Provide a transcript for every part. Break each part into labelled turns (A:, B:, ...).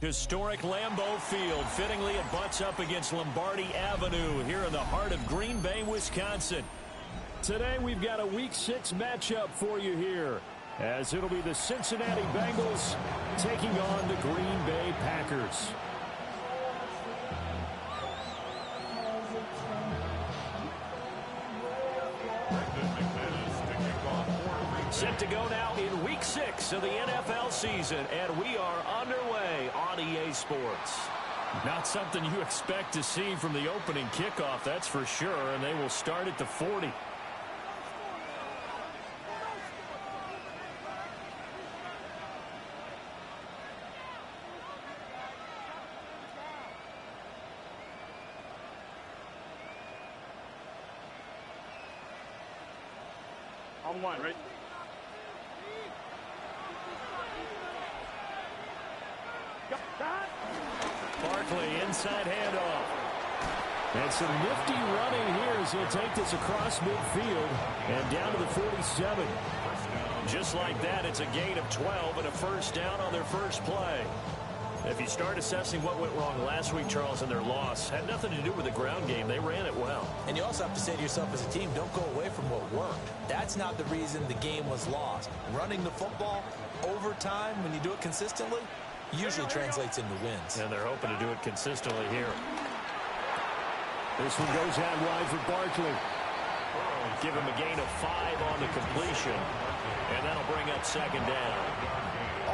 A: Historic Lambeau Field. Fittingly, it butts up against Lombardi Avenue here in the heart of Green Bay, Wisconsin. Today, we've got a Week 6 matchup for you here, as it'll be the Cincinnati Bengals taking on the Green Bay Packers. Set to go now in Week 6 of the NFL season, and we are underway on EA Sports. Not something you expect to see from the opening kickoff, that's for sure, and they will start at the 40.
B: On one, right?
A: Barkley, inside handoff. And some nifty running here as he'll take this across midfield and down to the 47. Just like that, it's a gain of 12 and a first down on their first play. If you start assessing what went wrong last week, Charles, in their loss, had nothing to do with the ground game. They ran it well.
C: And you also have to say to yourself as a team, don't go away from what worked. That's not the reason the game was lost. Running the football over time, when you do it consistently, usually translates into wins.
A: And they're hoping to do it consistently here. This one goes out wide for Barkley. Give him a gain of 5 on the completion. And that'll bring up second down.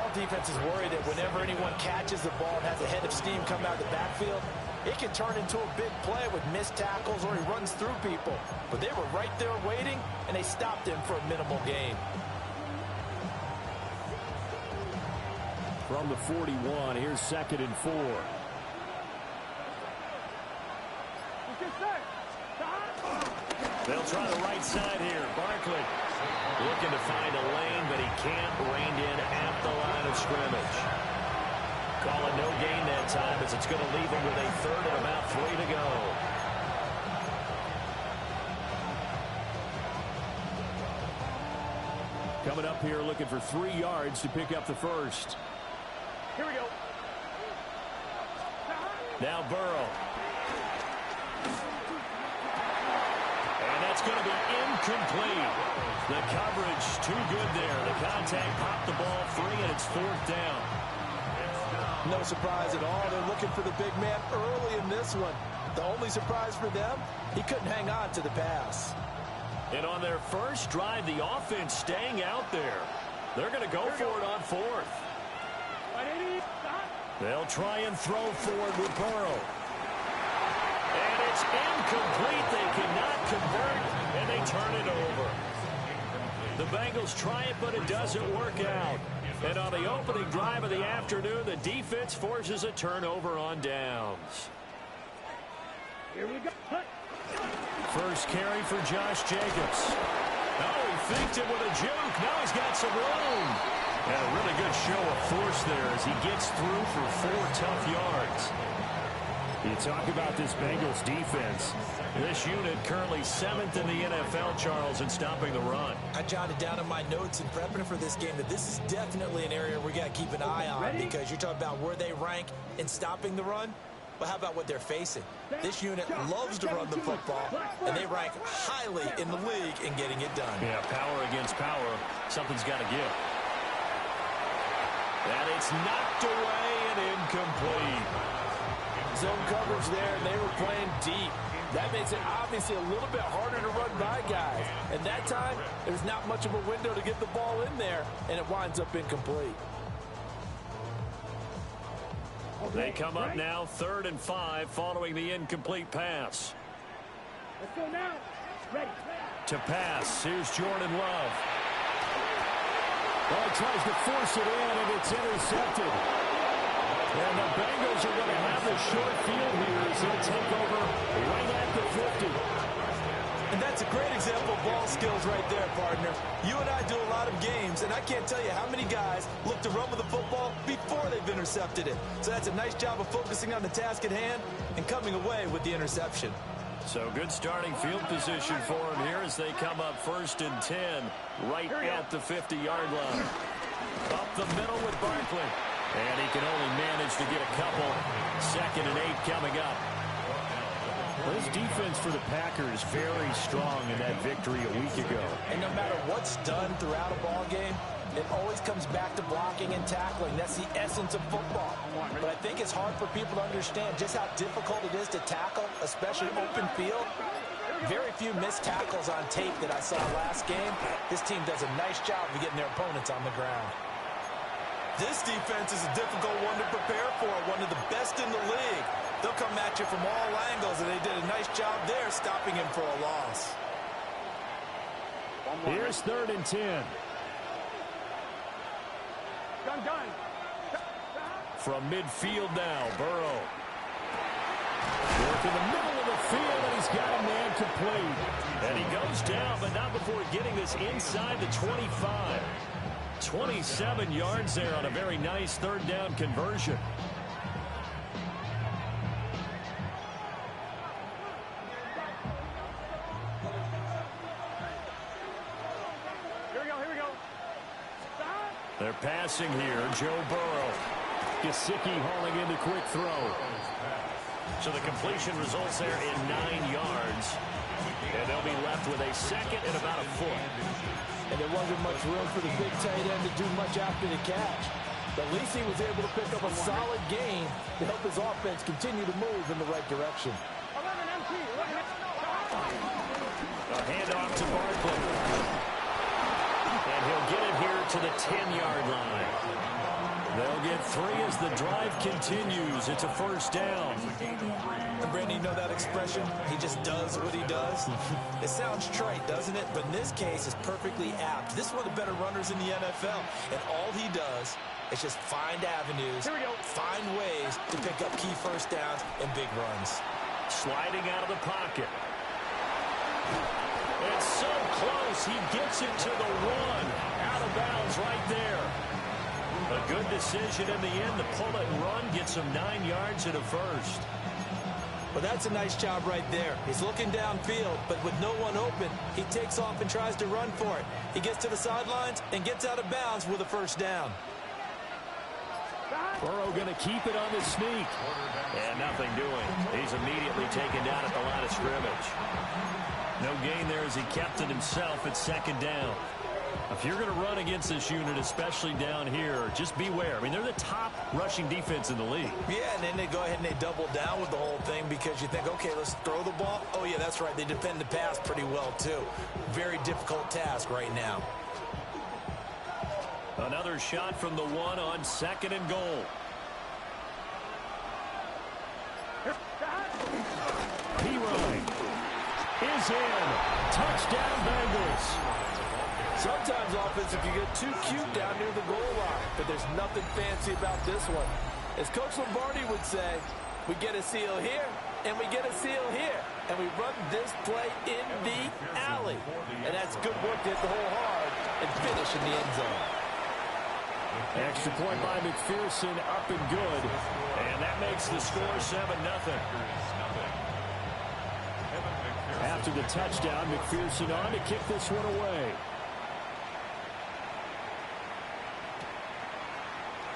C: All defenses worry that whenever anyone catches the ball and has a head of steam come out of the backfield, it can turn into a big play with missed tackles or he runs through people. But they were right there waiting, and they stopped him for a minimal gain.
A: From the 41, here's 2nd and 4. They'll try the right side here. Barkley looking to find a lane, but he can't. Reined in at the line of scrimmage. Call it no gain that time, as it's going to leave him with a third and about 3 to go. Coming up here looking for 3 yards to pick up the first.
B: Here we go.
A: Now Burrow. And that's going to be incomplete. The coverage too good there. The contact popped the ball free, and it's 4th down.
C: No surprise at all. They're looking for the big man early in this one. The only surprise for them, he couldn't hang on to the pass.
A: And on their first drive, the offense staying out there. They're going to go for it on 4th. They'll try and throw forward with Burrow. And it's incomplete. They cannot convert, and they turn it over. The Bengals try it, but it doesn't work out. And on the opening drive of the afternoon, the defense forces a turnover on downs.
B: Here we go.
A: First carry for Josh Jacobs. Oh, he faked it with a juke. Now he's got some room. And a really good show of force there as he gets through for 4 tough yards. You talk about this Bengals defense. This unit currently 7th in the NFL, Charles, in stopping the run.
C: I jotted down in my notes in prepping for this game that this is definitely an area we got to keep an eye on, because you're talking about where they rank in stopping the run. But how about what they're facing? This unit loves to run the football, and they rank highly in the league in getting it done.
A: Yeah, power against power. Something's got to give. And it's knocked away and incomplete.
C: Zone coverage there, and they were playing deep. That makes it obviously a little bit harder to run by guys. And that time, there's not much of a window to get the ball in there, and it winds up incomplete.
A: They come up now 3rd and 5 following the incomplete pass.
B: Let's go now. Ready.
A: To pass, here's Jordan Love. Well, he tries to force it in, and it's intercepted. And the Bengals are going to have the short field here as they take over right at the 50.
C: And that's a great example of ball skills right there, partner. You and I do a lot of games, and I can't tell you how many guys look to run with the football before they've intercepted it. So that's a nice job of focusing on the task at hand and coming away with the interception.
A: So good starting field position for him here as they come up 1st and 10 right at the 50-yard line. Up the middle with Barkley. And he can only manage to get a couple. 2nd and 8 coming up. This defense for the Packers very strong in that victory a week ago.
C: And no matter what's done throughout a ball game, it always comes back to blocking and tackling. That's the essence of football. But I think it's hard for people to understand just how difficult it is to tackle, especially open field. Very few missed tackles on tape that I saw last game. This team does a nice job of getting their opponents on the ground. This defense is a difficult one to prepare for, one of the best in the league. They'll come at you from all angles, and they did a nice job there stopping him for a loss.
A: Here's 3rd and 10.
B: Done.
A: From midfield now, Burrow. Work in the middle of the field, and he's got a man complete. And he goes down, but not before getting this inside the 25. 27 yards there on a very nice 3rd down conversion.
B: Here we go. Stop.
A: They're passing here, Joe Burrow. Gesicki hauling in the quick throw. So the completion results there in 9 yards. And they'll be left with a 2nd and about a foot.
C: And there wasn't much room for the big tight end to do much after the catch. But at least he was able to pick up a solid gain to help his offense continue to move in the right direction.
B: 11 empty.
A: A handoff to Barkley. And he'll get it here to the 10-yard line. They'll get 3 as the drive continues. It's a 1st down.
C: And Brandon, you know that expression? He just does what he does. It sounds trite, doesn't it? But in this case, it's perfectly apt. This is one of the better runners in the NFL. And all he does is just find avenues, find ways to pick up key 1st downs and big runs.
A: Sliding out of the pocket. It's so close. He gets it to the 1. Out of bounds right there. A good decision in the end to pull it and run. Gets him 9 yards and a 1st.
C: Well, that's a nice job right there. He's looking downfield, but with no one open, he takes off and tries to run for it. He gets to the sidelines and gets out of bounds with a 1st down.
A: Burrow going to keep it on the sneak. And nothing doing. He's immediately taken down at the line of scrimmage. No gain there as he kept it himself at 2nd down. If you're going to run against this unit, especially down here, just beware. I mean, they're the top rushing defense in the league.
C: Yeah, and then they go ahead and they double down with the whole thing because you think, okay, let's throw the ball. Oh, yeah, that's right. They defend the pass pretty well, too. Very difficult task right now.
A: Another shot from the 1 on 2nd and goal. P-Ryan is in. Touchdown, Bengals.
C: Sometimes offensive can get too cute down near the goal line, but there's nothing fancy about this one. As Coach Lombardi would say, we get a seal here, and we get a seal here, and we run this play in the alley. And that's good work to hit the hole hard and finish in the end zone.
A: Extra point by McPherson, up and good. And that makes the score 7-0. After the touchdown, McPherson on to kick this one away.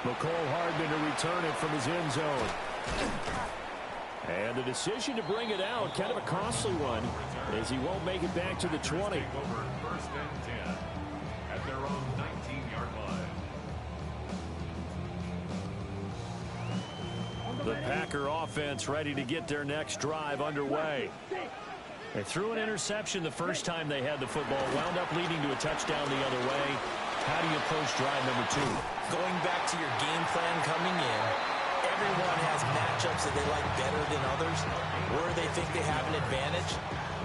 A: McCole Hardman to return it from his end zone. And the decision to bring it out, kind of a costly one, as he won't make it back to the 20.
D: First and 10 at their own 19-yard line.
A: The Packer offense ready to get their next drive underway. They threw an interception the first time they had the football, wound up leading to a touchdown the other way. How do you approach drive number 2?
C: Going back to your game plan coming in, everyone has matchups that they like better than others, where they think they have an advantage.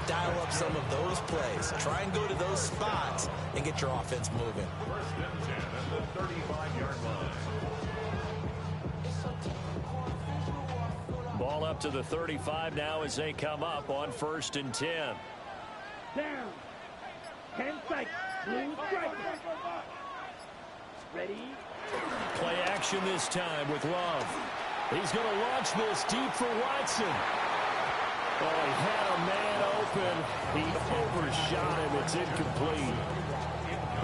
C: Dial up some of those plays. Try and go to those spots and get your offense moving.
D: First and 10 at the 35-yard line.
A: Ball up to the 35 now as they come up on 1st and 10.
B: Down. 10 seconds. Blue striker. Ready?
A: Play action this time with Love. He's going to launch this deep for Watson. Oh, he had a man open. He overshot him. It's incomplete.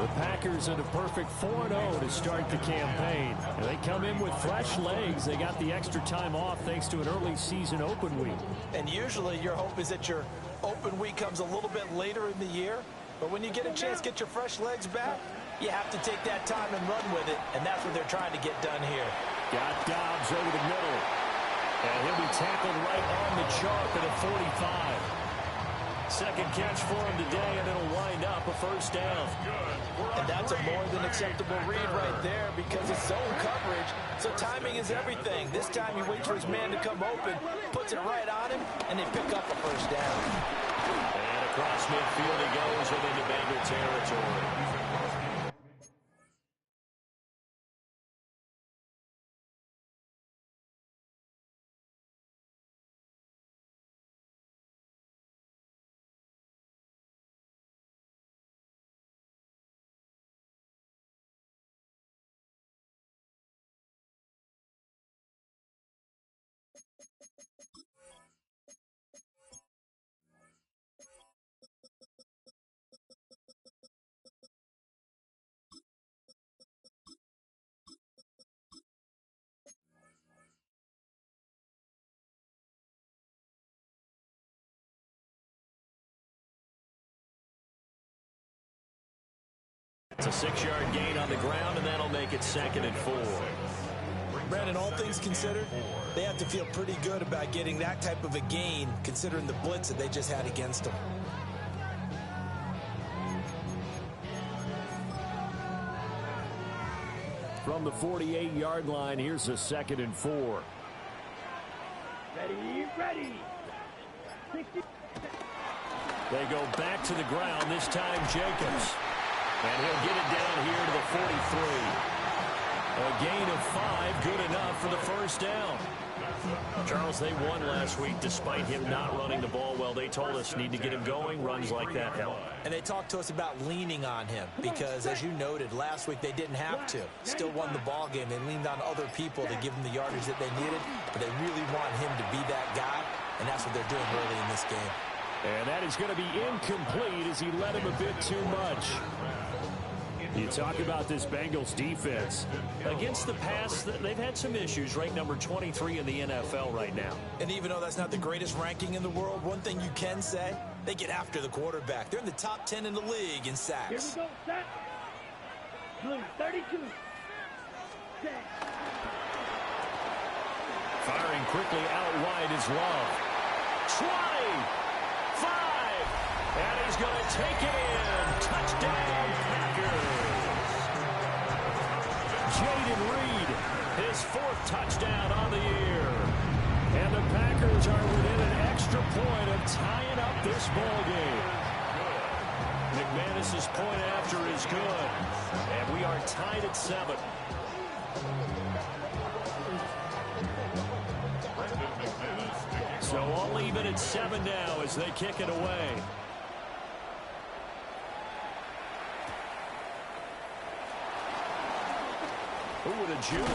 A: The Packers in a perfect 4-0 to start the campaign. And they come in with fresh legs. They got the extra time off thanks to an early season open week.
C: And usually your hope is that your open week comes a little bit later in the year. But when you get a chance to get your fresh legs back, you have to take that time and run with it. And that's what they're trying to get done here. Got Dobbs over the middle.
A: And he'll be tackled right on the chalk at a 45. Second catch for him today, and it'll wind up a first down.
C: And that's a more than acceptable read right there because it's zone coverage, so timing is everything. This time he waits for his man to come open, puts it right on him, and they pick up a first down.
A: And across midfield he goes and into Bengal territory. It's a 6-yard gain on the ground, and that'll make it 2nd and 4.
C: Brandon, all things considered, they have to feel pretty good about getting that type of a gain, considering the blitz that they just had against them.
A: From the 48-yard line, here's a 2nd and 4.
B: Ready, ready. 60.
A: They go back to the ground, this time Jacobs. And he'll get it down here to the 43. A gain of 5, good enough for the first down. Charles, they won last week despite him not running the ball well. They told us need to get him going. Runs like that help.
C: And they talked to us about leaning on him because, as you noted, last week they didn't have to. Still won the ball game. They leaned on other people to give them the yardage that they needed, but they really want him to be that guy, and that's what they're doing early in this game.
A: And that is going to be incomplete as he led him a bit too much. You talk about this Bengals defense. Against the pass, they've had some issues. Ranked number 23 in the NFL right now.
C: And even though that's not the greatest ranking in the world, one thing you can say, they get after the quarterback. They're in the top 10 in the league in sacks.
B: Here we go, set. Blue, 32. Set.
A: Firing quickly out wide is Love. 20. 5. And he's going to take it in. Touchdown, Packers. Jaden Reed, his 4th touchdown on the year. And the Packers are within an extra point of tying up this ball game. McManus's point after is good. And we are tied at 7. So all even at 7 now as they kick it away. Who would have juke?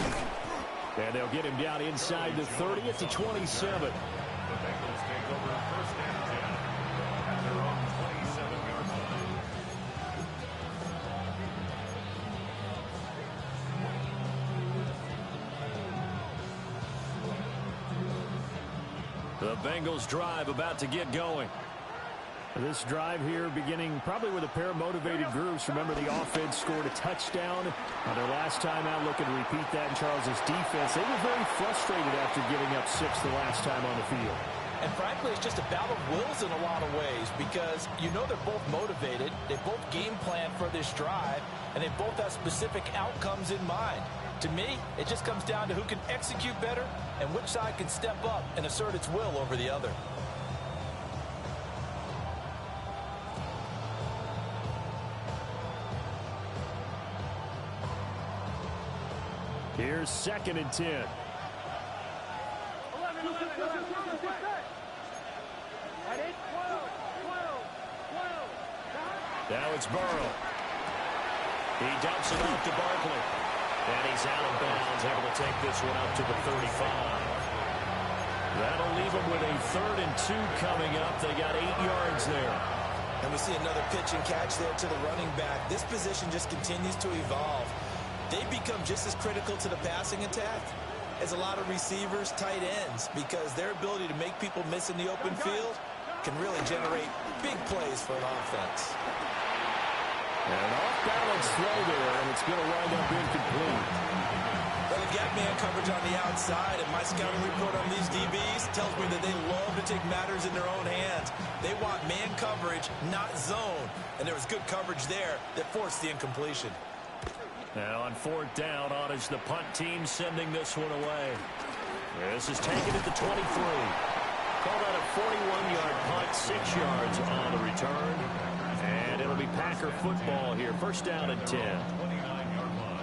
A: And they'll get him down inside the 30 at the 27.
D: The Bengals take over first and 10 at their own 27-yard line.
A: The Bengals drive about to get going.
E: This drive here beginning probably with a pair of motivated groups. Remember, the offense scored a touchdown on their last time out, looking to repeat that in Charles's defense. They were very frustrated after giving up 6 the last time on the field.
C: And frankly, it's just a battle of wills in a lot of ways because you know they're both motivated. They both game plan for this drive, and they both have specific outcomes in mind. To me, it just comes down to who can execute better and which side can step up and assert its will over the other.
E: Here's 2nd and 10.
A: Now it's Burrow. He dumps it off to Barkley. And he's out of bounds, able to take this one up to the 35. That'll leave him with a 3rd and 2 coming up. They got 8 yards there.
C: And we see another pitch and catch there to the running back. This position just continues to evolve. They become just as critical to the passing attack as a lot of receivers, tight ends, because their ability to make people miss in the open field can really generate big plays for an offense.
A: And an off-balance throw there, and it's going to wind up incomplete.
C: Well, they've got man coverage on the outside, and my scouting report on these DBs tells me that they love to take matters in their own hands. They want man coverage, not zone. And there was good coverage there that forced the incompletion.
A: Now on 4th down, on is the punt team sending this one away. This is taken at the 23. Called out a 41-yard punt, 6 yards on the return. And it'll be Packer football here. 1st down and 10.
D: 29-yard line.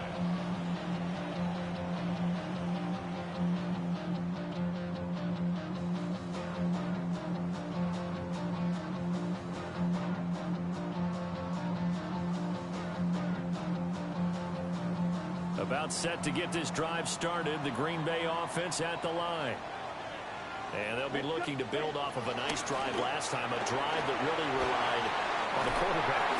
A: About set to get this drive started. The Green Bay offense at the line. And they'll be looking to build off of a nice drive last time. A drive that really relied on the quarterback.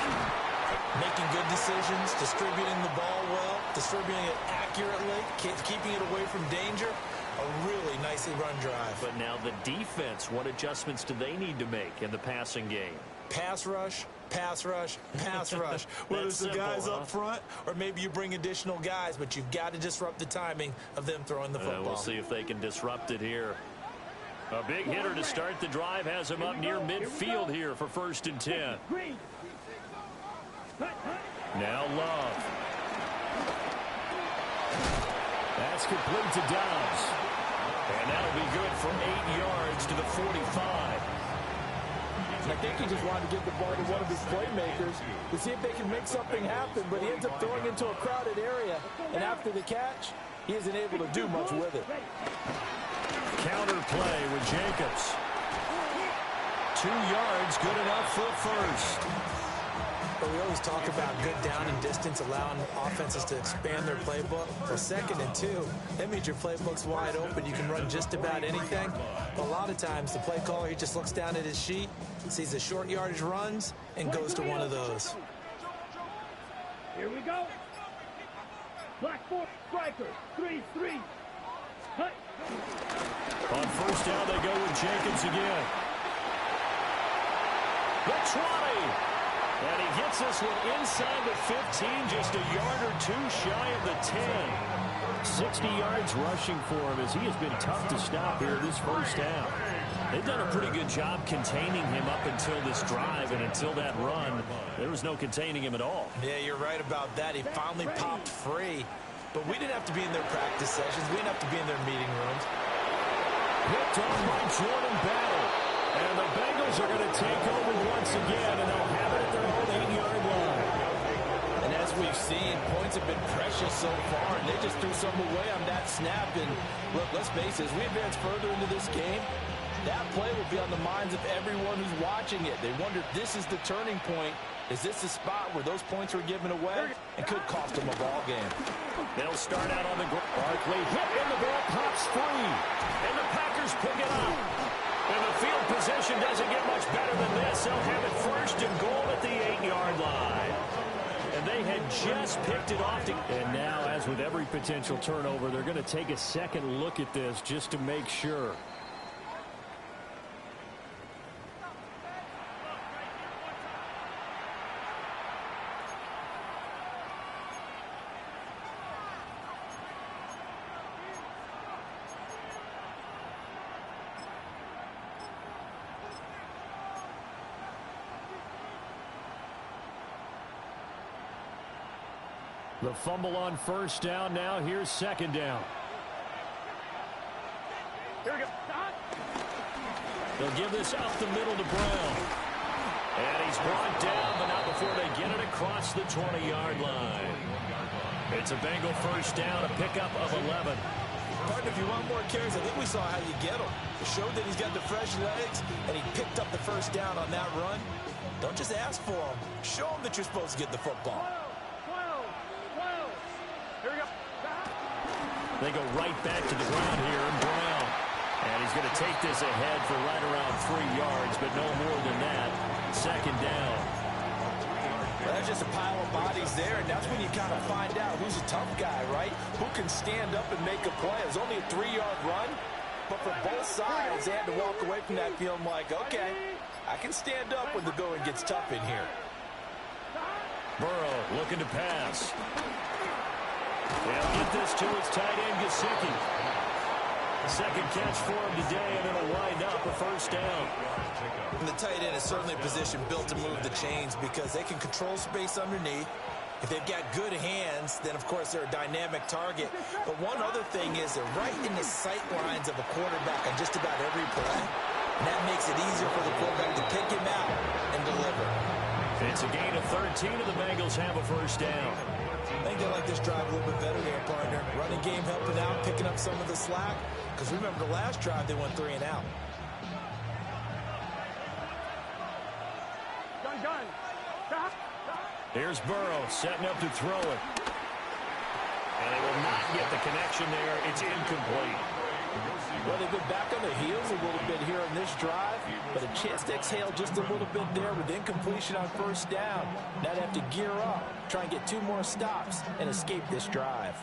C: Making good decisions, distributing the ball well, distributing it accurately, keeping it away from danger. A really nicely run drive.
A: But now the defense, what adjustments do they need to make in the passing game?
C: Pass rush, pass rush, pass rush. Whether it's the guys up front or maybe you bring additional guys, but you've got to disrupt the timing of them throwing the football.
A: We'll see if they can disrupt it here. A big hitter to start the drive has him up near midfield here for 1st and 10. Now Love. That's complete to Dobbs. And that'll be good for 8 yards to the 45.
C: I think he just wanted to give the ball to one of his playmakers to see if they can make something happen, but he ends up throwing into a crowded area. And after the catch, he isn't able to do much with it.
A: Counter play with Jacobs. 2 yards, good enough for 1st.
C: But we always talk about good down and distance, allowing offenses to expand their playbook. For 2nd and 2, that means your playbook's wide open. You can run just about anything. But a lot of times, the play caller, he just looks down at his sheet, sees the short yardage runs, and goes to one of those.
B: Here we go. Black 4 striker. 3-3. Cut.
A: On 1st down, they go with Jacobs again. The 20. And he gets this one inside the 15, just a yard or 2 shy of the 10. 60 yards rushing for him as he has been tough to stop here this 1st down. They've done a pretty good job containing him up until this drive, and until that run, there was no containing him at all.
C: Yeah, you're right about that. He finally popped free. But we didn't have to be in their practice sessions. We didn't have to be in their meeting rooms.
A: Picked on by Jordan Battle. And the Bengals are going to take over once again, and they'll have it at their own 8-yard line.
C: And as we've seen, points have been precious so far, and they just threw some away on that snap. And look, let's face it, as we advance further into this game, that play will be on the minds of everyone who's watching it. They wonder, this is the turning point. Is this the spot where those points were given away and could cost them a ball game?
A: They'll start out on the ground. Barkley hit, and the ball pops free. And the Packers pick it up. And the field position doesn't get much better than this. They'll have it 1st and goal at the 8-yard line. And they had just picked it off. And now, as with every potential turnover, they're going to take a second look at this just to make sure.
E: The fumble on first down. Now here's second down.
B: Here we go.
A: They'll give this up the middle to Brown. And he's brought down, but not before they get it across the 20-yard line. It's a Bengal first down, a pickup of 11.
C: Partner, if you want more carries, I think we saw how you get them. It showed that he's got the fresh legs, and he picked up the first down on that run. Don't just ask for them. Show them that you're supposed to get the football.
B: 12. Here we go.
A: They go right back to the ground here, and Brown. And he's going to take this ahead for right around 3 yards, but no more than that. Second down.
C: Well, there's just a pile of bodies there, and that's when you kind of find out who's a tough guy, right? Who can stand up and make a play. It was only a 3-yard run, but for both sides, they had to walk away from that feeling like, okay, I can stand up when the going gets tough in here.
A: Burrow looking to pass. They'll get this to his tight end, Gesicki. Second catch for him today, and it'll wind up a first down.
C: And the tight end is certainly a position built to move the chains because they can control space underneath. If they've got good hands, then, of course, they're a dynamic target. But one other thing is they're right in the sight lines of a quarterback on just about every play. And that makes it easier for the quarterback to pick him out and deliver.
A: It's a gain of 13, and the Bengals have a first down.
C: I think they like this drive a little bit better there, partner. Running game helping out, picking up some of the slack. Because remember, the last drive, they went 3 and out.
B: Gun.
A: Here's Burrow setting up to throw it. And they will not get the connection there. It's incomplete.
C: Well, they've been back on their heels a little bit here on this drive, but a chance to exhale just a little bit there with incompletion on first down. Now they have to gear up, try and get 2 more stops, and escape this drive.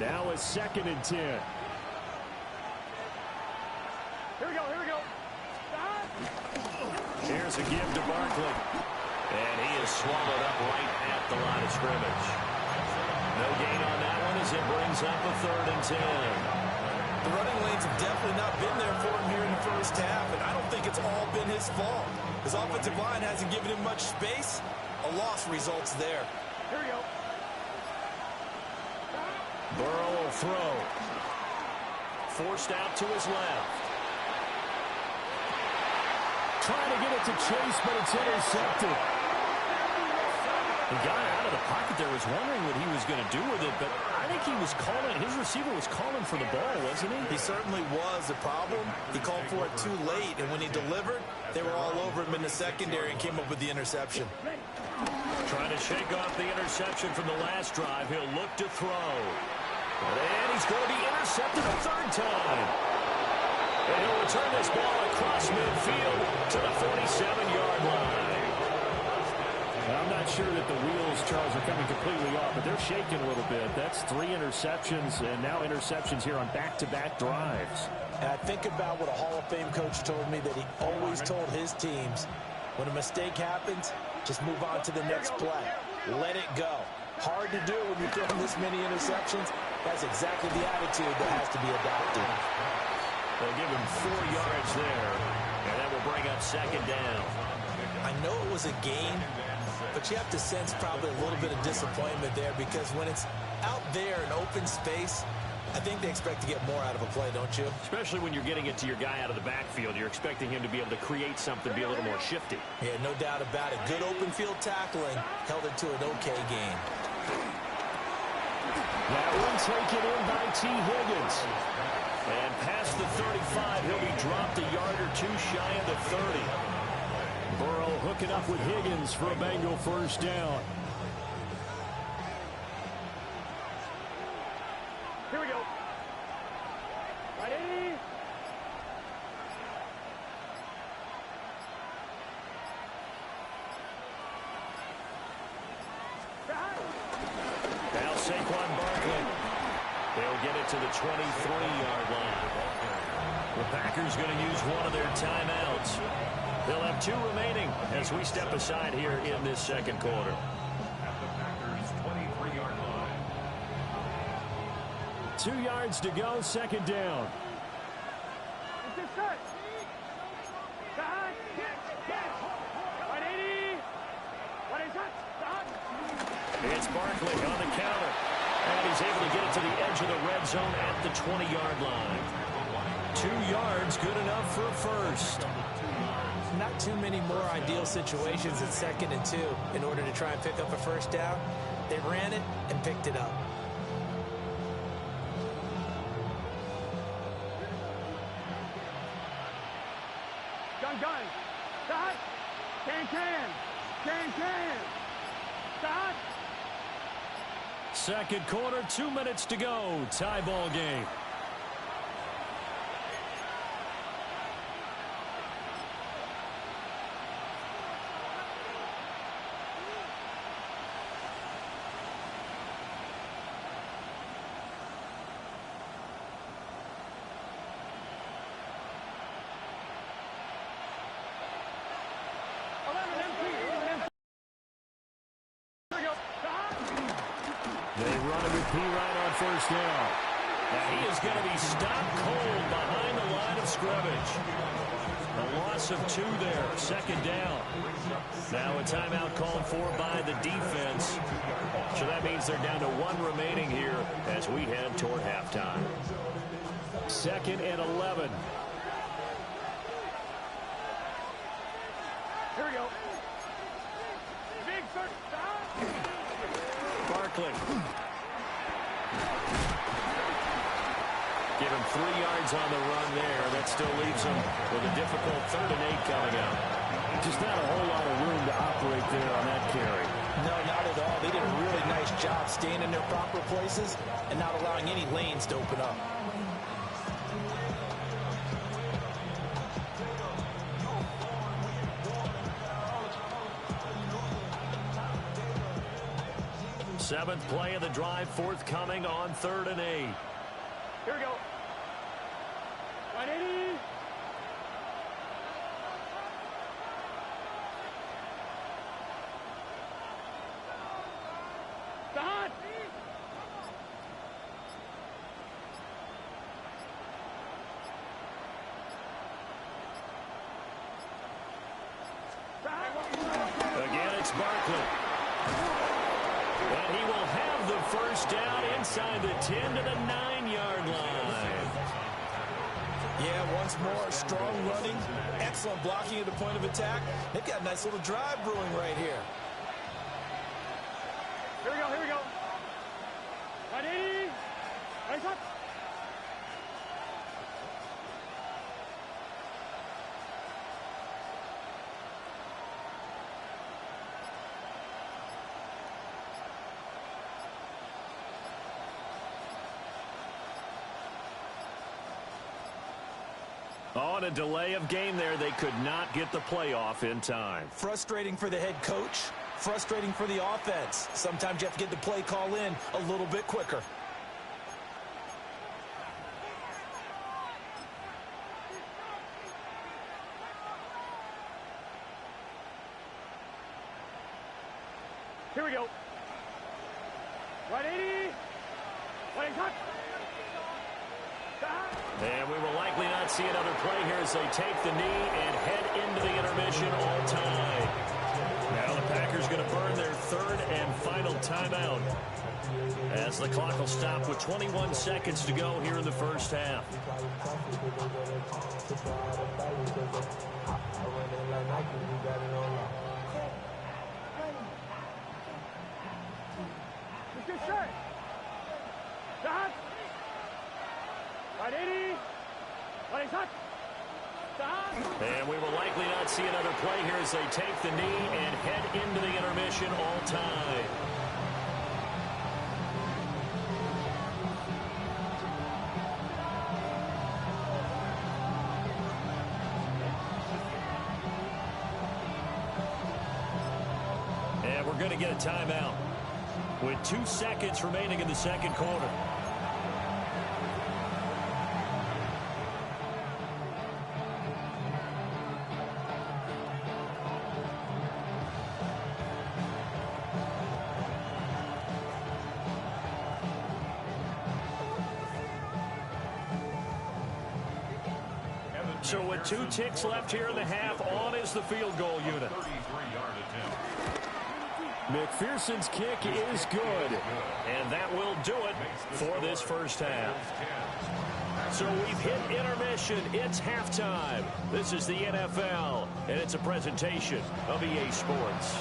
E: Now a 2nd and 10.
B: Here we go.
A: Here's a give to Barkley. And he is swallowed up right at the line of scrimmage. No gain on that one as it brings up a 3rd and 10.
C: The running lanes have definitely not been there for him here in the first half, and I don't think it's all been his fault. His offensive line hasn't given him much space. A loss results there.
B: Here we go.
A: Burrow will throw. Forced out to his left.
E: Trying to get it to Chase, but it's intercepted.
A: The guy out of the pocket there was wondering what he was going to do with it, but I think he was calling, his receiver was calling for the ball, wasn't he?
C: He certainly was. The problem, he called for it too late, and when he delivered, they were all over him in the secondary and came up with the interception.
A: Trying to shake off the interception from the last drive. He'll look to throw. And he's going to be intercepted a 3rd time. And he'll return this ball across midfield to the 47-yard line.
E: I'm not sure that the wheels, Charles, are coming completely off, but they're shaking a little bit. That's 3 interceptions, and now interceptions here on back-to-back drives.
C: And I think about what a Hall of Fame coach told me, that he always told his teams, when a mistake happens, just move on to the next play. Let it go. Hard to do when you're throwing this many interceptions. That's exactly the attitude that has to be adopted.
A: They'll give him 4 yards there, and that will bring up 2nd down.
C: I know it was a game, but you have to sense probably a little bit of disappointment there, because when it's out there in open space, I think they expect to get more out of a play, don't you?
A: Especially when you're getting it to your guy out of the backfield. You're expecting him to be able to create something, be a little more shifty.
C: Yeah, no doubt about it. Good open field tackling held it to an okay game.
E: That one taken in by T. Higgins.
A: And past the 35, he'll be dropped a yard or 2 shy of the 30.
E: Burrow hooking up with Higgins for a Bengal first down.
B: Here we go. Ready?
A: Now Saquon Barkley. They'll get it to the 23-yard line. The Packers going to use one of their timeouts. They'll have 2 remaining as we step aside here in this 2nd quarter.
D: At the Packers' 23-yard line.
E: 2 yards to go, 2nd down.
B: Is this set? Back. 180. What is that?
A: It's Barkley on the counter. And he's able to get it to the edge of the red zone at the 20-yard line. 2 yards, good enough for a first.
C: Not too many more ideal situations at 2nd and 2 in order to try and pick up a first down. They ran it and picked it up.
B: Gun. Stop. Can. Stop.
A: Second quarter, 2 minutes to go. Tie ball game. They run a repeat right on first down. And he is going to be stopped cold behind the line of scrimmage. A loss of 2 there, 2nd down. Now a timeout called for by the defense. So that means they're down to 1 remaining here as we head toward halftime. 2nd and 11.
B: Here we go. Big first down.
A: Barkley. Give him 3 yards on the run there. That still leaves him with a difficult 3rd and 8 coming up.
E: Just not a whole lot of room to operate there on that carry.
C: No, not at all. They did a really nice job staying in their proper places and not allowing any lanes to open up.
A: Seventh play of the drive forthcoming on 3rd and 8.
B: Here we go. 180. Start.
A: Again, it's Barkley. And he will have the first down inside the 10 to the 9-yard line.
C: Yeah, once more, strong running, excellent blocking at the point of attack. They've got a nice little drive brewing right here.
B: Here we go. 180. Nice up.
A: On a delay of game there, they could not get the play off in time.
C: Frustrating for the head coach, frustrating for the offense. Sometimes you have to get the play call in a little bit quicker.
B: Here we go. 180. 180.
A: And we will likely not see another play here as they take the knee and head into the intermission all tied. Now the Packers going to burn their 3rd and final timeout as the clock will stop with 21 seconds to go here in the first half.
B: Good shot. Start. 180. 180. Stop.
A: And we will likely not see another play here as they take the knee and head into the intermission all tied. And we're going to get a timeout with 2 seconds remaining in the second quarter. So with 2 ticks left here in the half, on is the field goal unit.
D: 33-yard attempt.
A: McPherson's kick is good. And that will do it for this first half. So we've hit intermission. It's halftime. This is the NFL, and it's a presentation of EA Sports.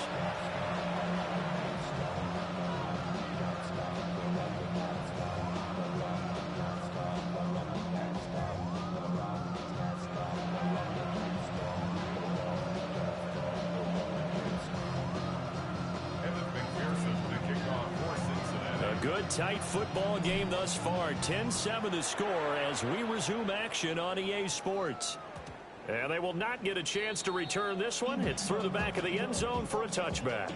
A: Good, tight football game thus far. 10-7 the score as we resume action on EA Sports. And they will not get a chance to return this one. It's through the back of the end zone for a touchback.